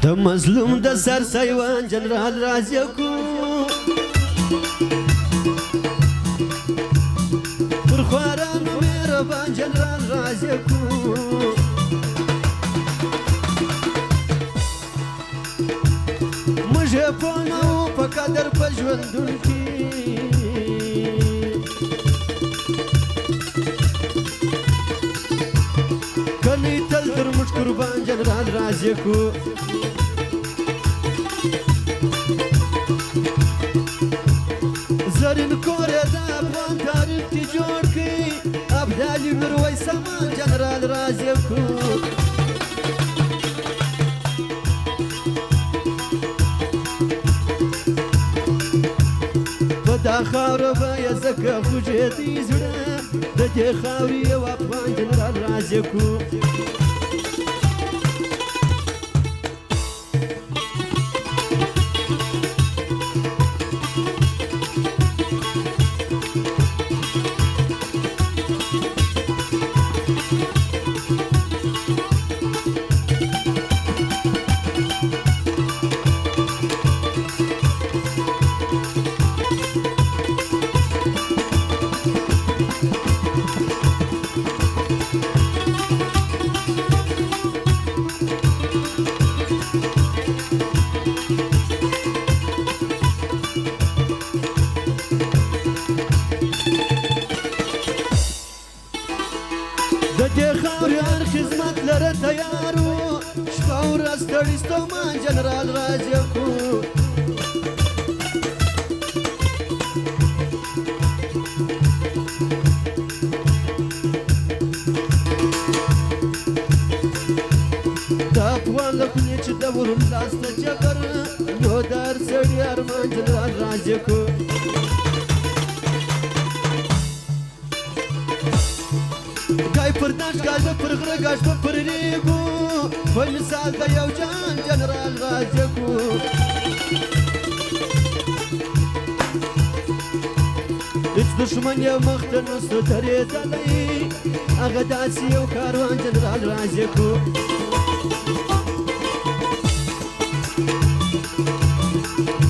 د مظلوم د سر سایوان جنرال راځي کو پر خواران مهربان جنرال راځي کو مجه په نو په قدر په ژوندون کې کلی تل در مټ قربان جنرال راځي کو زرین کوره د افغان تاریخ کې جوړ کړي ابدالي میرویس امان جنرال راځي کو په دا خاوره به یې ځکه خوږېدی زړه د دې خاورې یو افغان جنرال راځي کو د دې خاورې هر خدمت لره تیار و شپه ورځ ستړي ستومان جنرال راځي کو د افغان له خولې چې د ورلاس ته جبر نو د هر سړي ارمان جنرال راځي کو گای پر دشت گاز پر غره گاز پر ریگو په مثال د یو جان جنرال راځي کو هیڅ دښمن یې مخ ته نسو درېدلی هغه داسې یو کاروان جنرال راځي کو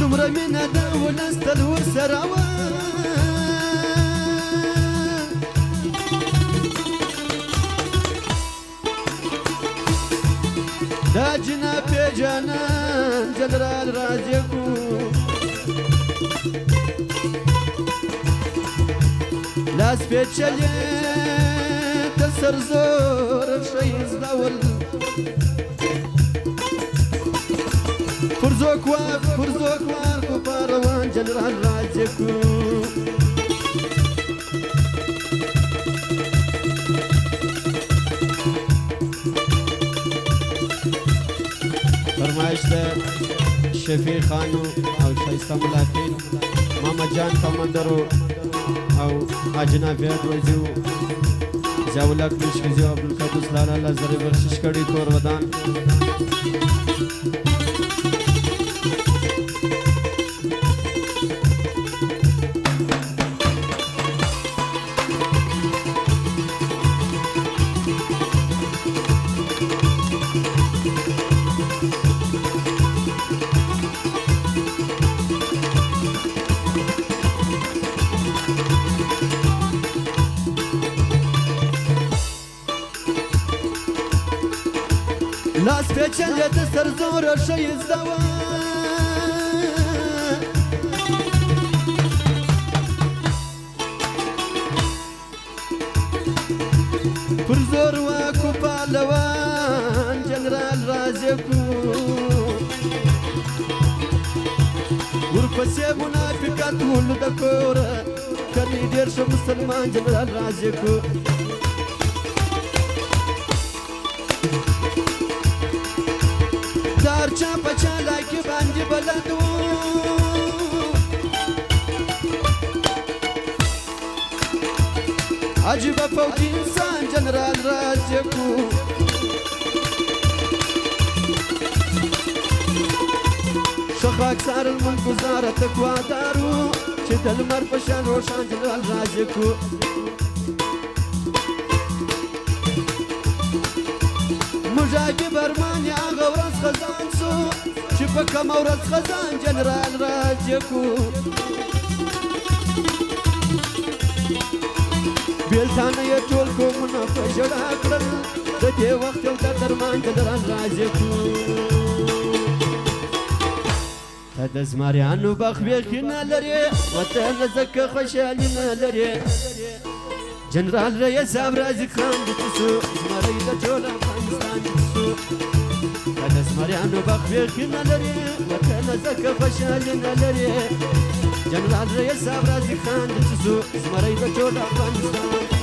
دومره مینه د ولس تل ورسره وه دا جناب جانان جنرال راځي کو لاس پیچلې تر سر زور شیز ډول پرزوک وار کو پاروان جنرال راځي کو فرمایش ده شفیع خانو او شایسته ملاقین محمد جان کماندرو او حاجنا بیاد وزیو زیاولاک مشکزیو عبدالقدس لالا لزر بخشش کړي کور ودان لاس پیچلې د سر زوره ښایسته وه پر زور واکو پهلوان جنرال راځي کو ورپسې منافقت ولو د کوره کلی ډېر ښه مسلمان جنرال راځي کو چا پچا لایکی باندې بلد و عجیب فوجي انسان جنرال راځي کو ښه خاکسار الملک گزاره تقوادارو چې د لمر په شان روښان جنرال راځي کو مجاهد برمانی هغه ورځ خزان سو شبك مورد خزان جنرال راجكو بيلتانا يتولكو منافجر أكرل ددي وقت وتدرمان جنرال راجكو تدز ماريانو بخبيخنا لري وتنزك خشالنا لري جنرال رئيس أبرازي خان دتسو زمري دجول أفغانستان دتسو تدز ماريانو بخبيخنا لري وتنزك خشالنا لري جنرال رئيس أبرازي خان دتسو زمري دجول أفغانستان